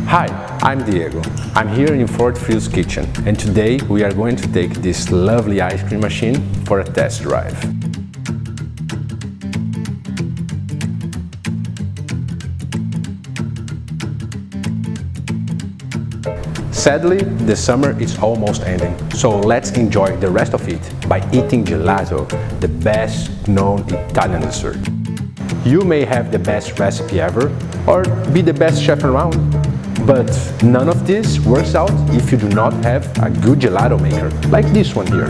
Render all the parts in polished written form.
Hi, I'm Diego. I'm here in FORTFRIO's kitchen, and today we are going to take this lovely ice cream machine for a test drive. Sadly, the summer is almost ending, so let's enjoy the rest of it by eating gelato, the best known Italian dessert. You may have the best recipe ever, or be the best chef around, but none of this works out if you do not have a good gelato maker, like this one here.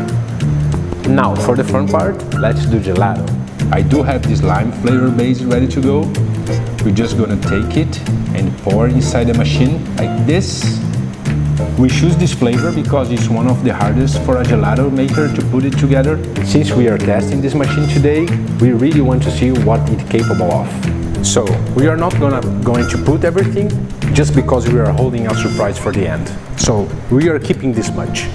Now, for the fun part, let's do gelato. I do have this lime flavor base ready to go. We're just gonna take it and pour inside the machine like this. We choose this flavor because it's one of the hardest for a gelato maker to put it together. Since we are testing this machine today, we really want to see what it's capable of. So, we are not going to put everything just because we are holding a surprise for the end. So, we are keeping this much.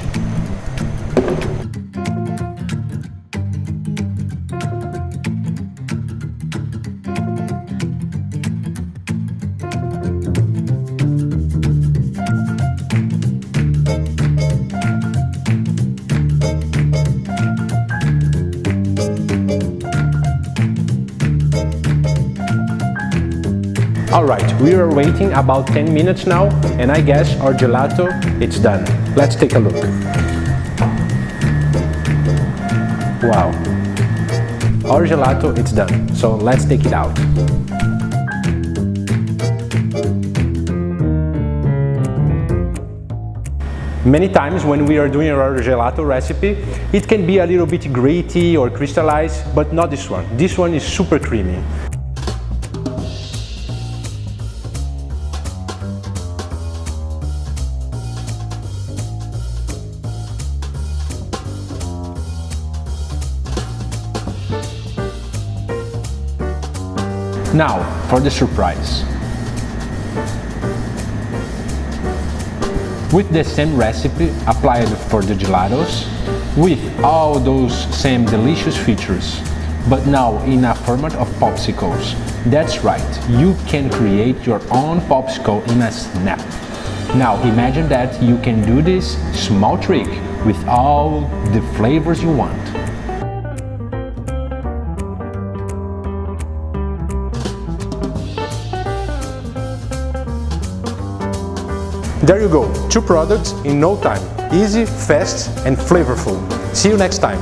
Alright, we are waiting about 10 minutes now, and I guess our gelato, it's done. Let's take a look. Wow. Our gelato, it's done, so let's take it out. Many times when we are doing our gelato recipe, it can be a little bit gritty or crystallized, but not this one. This one is super creamy. Now, for the surprise. With the same recipe applied for the gelatos, with all those same delicious features, but now in a format of popsicles. That's right, you can create your own popsicle in a snap. Now imagine that you can do this small trick with all the flavors you want. There you go, 2 products in no time. Easy, fast and flavorful. See you next time.